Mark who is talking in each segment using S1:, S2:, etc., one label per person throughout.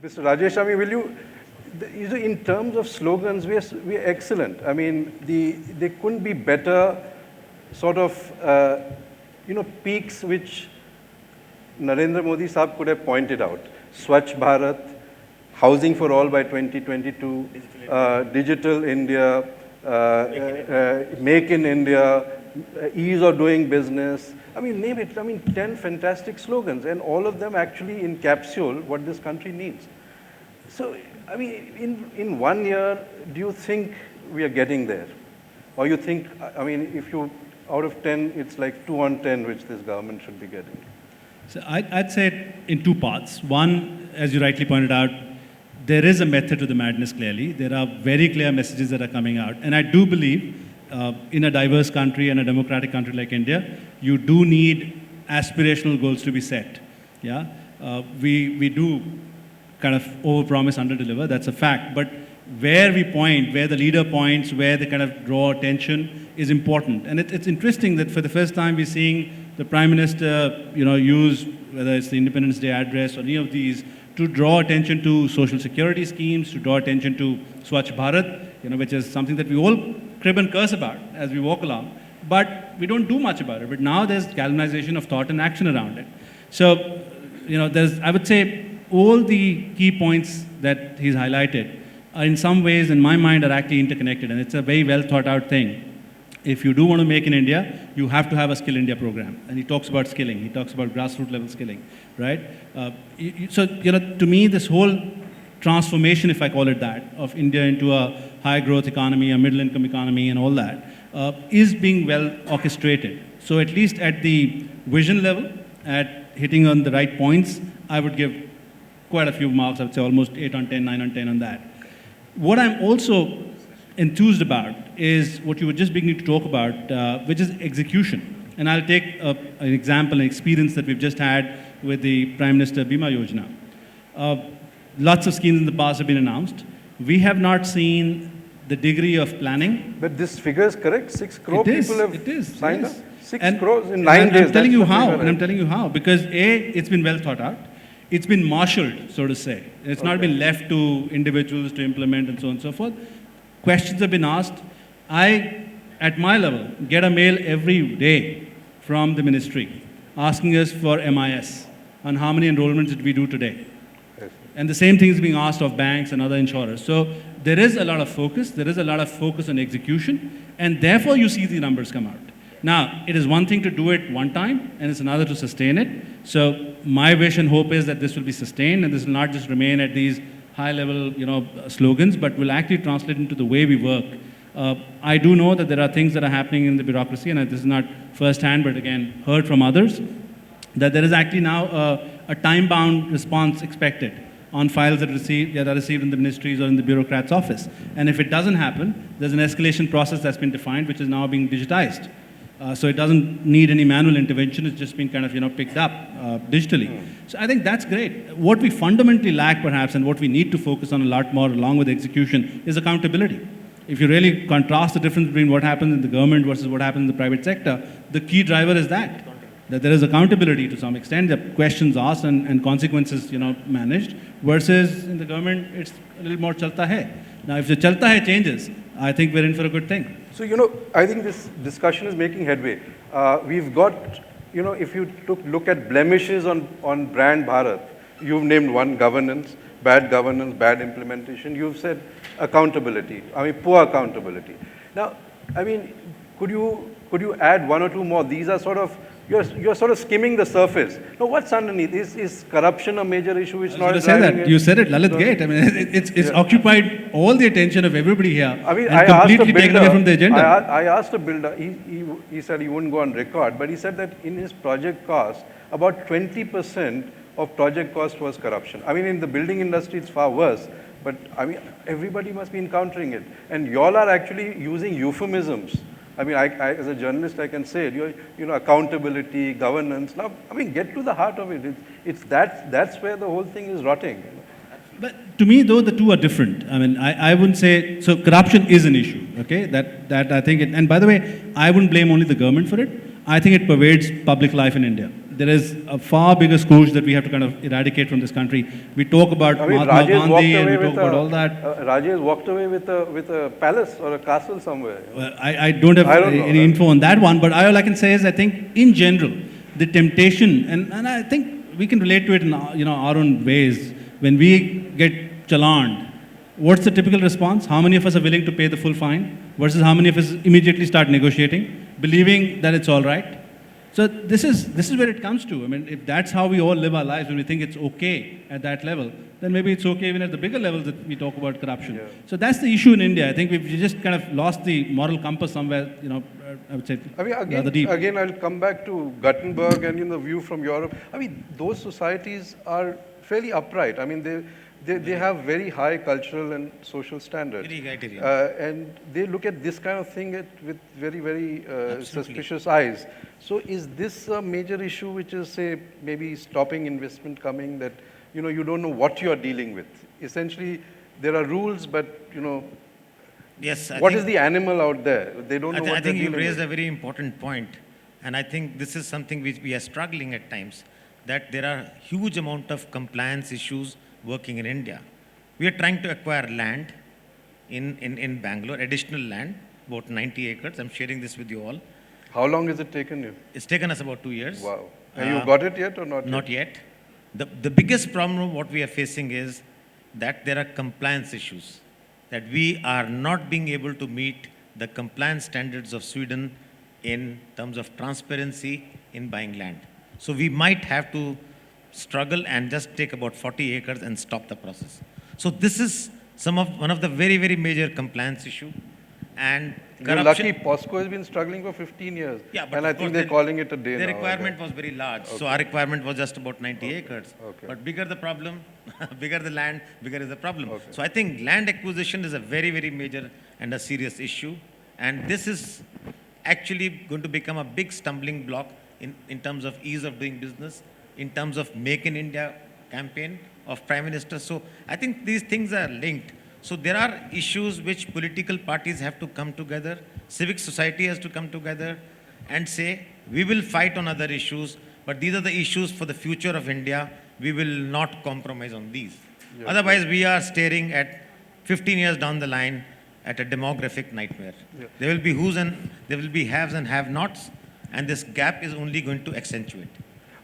S1: Mr. Rajesh, I mean, will you, in terms of slogans, we're excellent. I mean, they couldn't be better sort of, peaks which Narendra Modi Saab could have pointed out. Swachh Bharat, housing for all by 2022, digital India, make in India, ease of doing business. I mean, name it. I mean, 10 fantastic slogans, and all of them actually encapsulate what this country needs. So, I mean, in 1 year, do you think we are getting there? Or you think, I mean, if you, out of 10, it's like 2 on 10, which this government should be getting?
S2: So I'd say it in two parts. One, as you rightly pointed out, there is a method to the madness clearly. There are very clear messages that are coming out. And I do believe in a diverse country and a democratic country like India, you do need aspirational goals to be set. Yeah, we do kind of overpromise, underdeliver. That's a fact. But where we point, where the leader points, where they kind of draw attention is important. And it's interesting that for the first time we're seeing the Prime Minister, use whether it's the Independence Day address or any of these to draw attention to social security schemes, to draw attention to Swachh Bharat, which is something that we all crib and curse about as we walk along. But we don't do much about it. But now there's galvanization of thought and action around it. So, I would say all the key points that he's highlighted are in some ways, in my mind, are actually interconnected. And it's a very well thought out thing. If you do want to make in India, you have to have a Skill India program. And he talks about skilling. He talks about grassroots level skilling, right? So, to me, this whole transformation, if I call it that, of India into a high growth economy, a middle income economy and all that, is being well orchestrated. So at least at the vision level, at hitting on the right points, I would give quite a few marks. I would say almost 8 on 10, 9 on 10 on that. What I'm also enthused about is what you were just beginning to talk about, which is execution. And I'll take an example, an experience that we've just had with the Prime Minister Bima Yojana. Lots of schemes in the past have been announced. We have not seen the degree of planning.
S1: But this figure is correct. 6 crore people have signed up. 6 crores in 9 days.
S2: I'm telling you how. And I'm telling you how. Because A, it's been well thought out. It's been marshaled, so to say. It's not been left to individuals to implement and so on and so forth. Questions have been asked. I, at my level, get a mail every day from the ministry asking us for MIS on how many enrollments did we do today. And the same thing is being asked of banks and other insurers. So there is a lot of focus. There is a lot of focus on execution. And therefore, you see the numbers come out. Now, it is one thing to do it one time, and it's another to sustain it. So my wish and hope is that this will be sustained, and this will not just remain at these high-level, slogans, but will actually translate into the way we work. I do know that there are things that are happening in the bureaucracy, and this is not first-hand, but again, heard from others, that there is actually now a time-bound response expected on files that are received in the ministries or in the bureaucrat's office. And if it doesn't happen, there's an escalation process that's been defined, which is now being digitized. So it doesn't need any manual intervention. It's just been kind of, picked up digitally. So I think that's great. What we fundamentally lack, perhaps, and what we need to focus on a lot more, along with execution, is accountability. If you really contrast the difference between what happens in the government versus what happens in the private sector, the key driver is that there is accountability to some extent, there are questions asked and consequences, managed, versus in the government, it's a little more chalta hai. Now, if the chalta hai changes, I think we're in for a good thing.
S1: So, I think this discussion is making headway. We've got, if you look at blemishes on brand Bharat, you've named one: governance, bad implementation. You've said accountability. Poor accountability. Now, could you add one or two more? These are sort of, you're sort of skimming the surface. Now, what's underneath? Is corruption a major issue? It's not driving it?
S2: You said it, Lalit Gate. It's occupied all the attention of everybody here. And
S1: I
S2: completely taken away from the agenda.
S1: I asked a builder. He said he wouldn't go on record, but he said that in his project cost, about 20% of project cost was corruption. In the building industry, it's far worse. But everybody must be encountering it. And y'all are actually using euphemisms. I as a journalist, I can say it. Accountability, governance. Now, get to the heart of it. That's where the whole thing is rotting.
S2: But to me, though, the two are different. I wouldn't say, so corruption is an issue, okay? That I think, and by the way, I wouldn't blame only the government for it. I think it pervades public life in India. there is a far bigger scourge that we have to kind of eradicate from this country. We talk about
S1: I mean,
S2: Mahatma
S1: Rajesh walked
S2: Gandhi and we
S1: away
S2: talk
S1: with
S2: about all that.
S1: Rajesh walked away with a palace or a castle somewhere.
S2: I don't have
S1: I don't know.
S2: any info on that one, but all I can say is I think in general, the temptation, and I think we can relate to it in our own ways. When we get challaned, what's the typical response? How many of us are willing to pay the full fine versus how many of us immediately start negotiating, believing that it's all right? So this is where it comes to. I mean, if that's how we all live our lives, when we think it's okay at that level, then maybe it's okay even at the bigger levels that we talk about corruption. Yeah. So that's the issue in India. I think we've just kind of lost the moral compass somewhere, I would say, rather deep.
S1: Again, I'll come back to Gutenberg and the view from Europe. I mean, those societies are fairly upright. I mean, they have very high cultural and social standards. And they look at this kind of thing with very, very suspicious eyes. So is this a major issue which is, say, maybe stopping investment coming, that, you don't know what you are dealing with? Essentially, there are rules, but,
S3: yes,
S1: what is the animal out there? They don't know what
S3: I think you raised
S1: with.
S3: a very important point. And I think this is something which we are struggling at times, that there are huge amount of compliance issues working in India. We are trying to acquire land in Bangalore, additional land, about 90 acres. I'm sharing this with you all.
S1: How long has it taken you?
S3: It's taken us about 2 years.
S1: Wow. And you got it yet or not yet?
S3: Not yet. The biggest problem what we are facing is that there are compliance issues, that we are not being able to meet the compliance standards of Sweden in terms of transparency in buying land. So we might have to struggle and just take about 40 acres and stop the process. So this is one of the very, very major compliance issue. And corruption.
S1: You're lucky, POSCO has been struggling for 15 years.
S3: Yeah, but
S1: and I think they're calling it a day now.
S3: The requirement was very large. Okay. So our requirement was just about 90 acres.
S1: Okay.
S3: But bigger the problem, bigger the land, bigger is the problem.
S1: Okay.
S3: So I think land acquisition is a very, very major and a serious issue. And this is actually going to become a big stumbling block in terms of ease of doing business, in terms of Make in India campaign of Prime Minister. So I think these things are linked. So there are issues which political parties have to come together, civic society has to come together and say, we will fight on other issues, but these are the issues for the future of India. We will not compromise on these. Yeah, otherwise, we are staring at 15 years down the line at a demographic nightmare. Yeah. There will be there will be haves and have-nots, and this gap is only going to accentuate.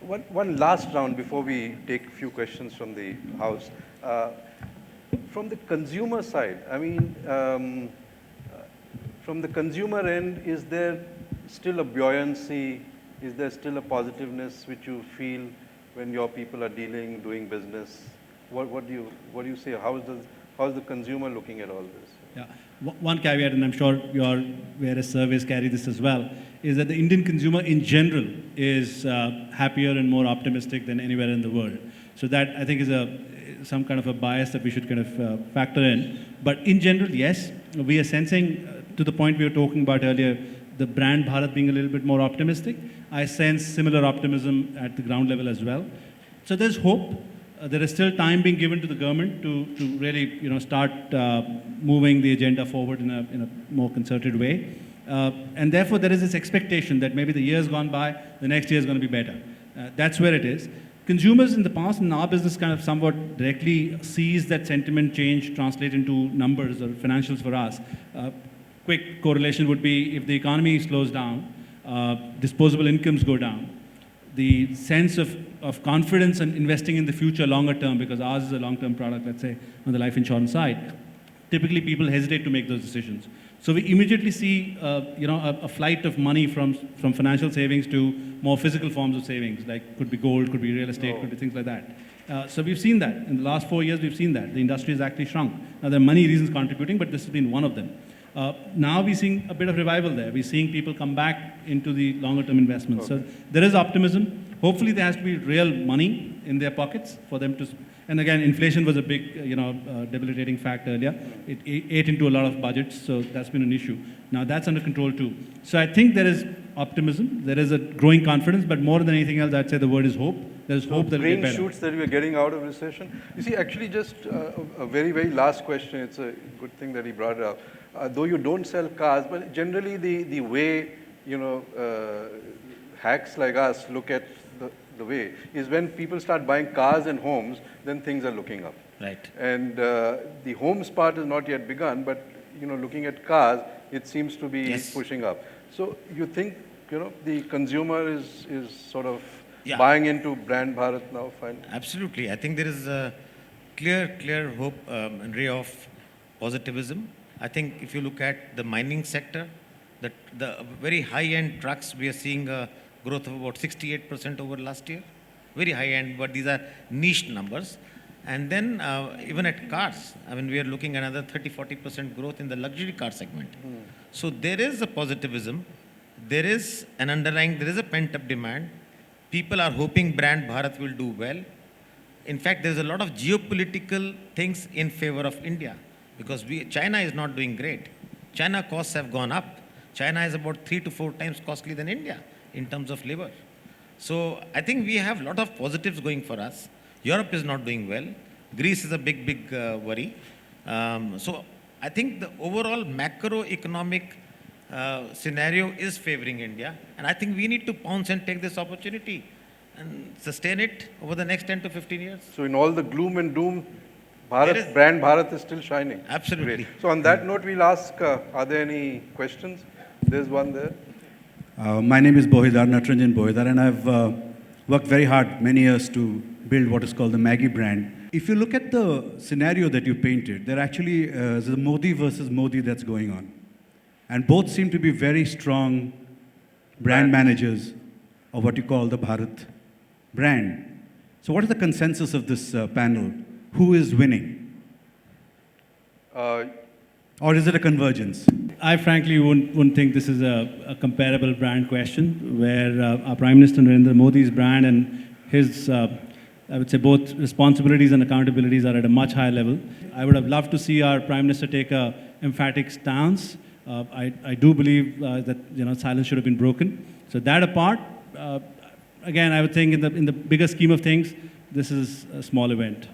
S1: One last round before we take a few questions from the House. From the consumer side, I mean, from the consumer end, is there still a buoyancy? Is there still a positiveness which you feel when your people are doing business? What do you say? How's the consumer looking at all this?
S2: Yeah, one caveat, and I'm sure your various surveys carry this as well, is that the Indian consumer in general is happier and more optimistic than anywhere in the world. So that, I think, is some kind of a bias that we should kind of factor in. But in general, yes, we are sensing, to the point we were talking about earlier, the brand Bharat being a little bit more optimistic. I sense similar optimism at the ground level as well. So there's hope. There is still time being given to the government to really start moving the agenda forward in a more concerted way. And therefore, there is this expectation that maybe the year's gone by, the next year is going to be better. That's where it is. Consumers in the past, in our business, kind of somewhat directly sees that sentiment change translate into numbers or financials for us. Quick correlation would be if the economy slows down, disposable incomes go down, the sense of confidence and investing in the future longer term, because ours is a long-term product, let's say, on the life insurance side, typically people hesitate to make those decisions. So we immediately see a flight of money from financial savings to more physical forms of savings, like could be gold, could be real estate, could be things like that. So we've seen that. In the last 4 years, we've seen that. The industry has actually shrunk. Now, there are many reasons contributing, but this has been one of them. Now we're seeing a bit of revival there. We're seeing people come back into the longer-term investments. Okay. So there is optimism. Hopefully there has to be real money in their pockets for them to... And again, inflation was a big, debilitating factor earlier. It ate into a lot of budgets, so that's been an issue. Now that's under control too. So I think there is optimism. There is a growing confidence, but more than anything else, I'd say the word is hope. There's hope that it'll get better.
S1: Green shoots that we are getting out of recession. You see, actually just a very, very last question. It's a good thing that he brought it up. Though you don't sell cars, but generally the way, hacks like us look at the way is when people start buying cars and homes, then things are looking up.
S3: Right.
S1: And the homes part has not yet begun, but looking at cars, it seems to be
S3: Yes.
S1: pushing up. So you think the consumer is sort of
S3: Yeah.
S1: buying into brand Bharat now finally?
S3: Absolutely. I think there is a clear hope and ray of positivism. I think if you look at the mining sector, the very high-end trucks, we are seeing a growth of about 68% over last year. Very high-end, but these are niche numbers. And then even at cars, I mean, we are looking at another 30-40% growth in the luxury car segment. So there is a positivism. There is a pent-up demand. People are hoping brand Bharat will do well. In fact, there's a lot of geopolitical things in favor of India because China is not doing great. China costs have gone up. China is about 3 to 4 times costly than India in terms of labor. So I think we have a lot of positives going for us. Europe is not doing well. Greece is a big worry. So I think the overall macroeconomic scenario is favoring India. And I think we need to pounce and take this opportunity and sustain it over the next 10 to 15 years.
S1: So in all the gloom and doom,
S3: There is-
S1: brand Bharat is still shining.
S3: Absolutely.
S1: Great. So on that note, we'll ask, are there any questions? There's one there.
S4: My name is Bohidar, Natranjan Bohidar, and I've worked very hard many years to build what is called the Maggie brand. If you look at the scenario that you painted, there actually is a Modi versus Modi that's going on. And both seem to be very strong brand managers of what you call the Bharat brand. So what is the consensus of this panel? Who is winning? Or is it a convergence?
S2: I frankly wouldn't think this is a comparable brand question where our Prime Minister Narendra Modi's brand and his, I would say, both responsibilities and accountabilities are at a much higher level. I would have loved to see our Prime Minister take a emphatic stance. I do believe that silence should have been broken. So that apart, again, I would think in the bigger scheme of things, this is a small event.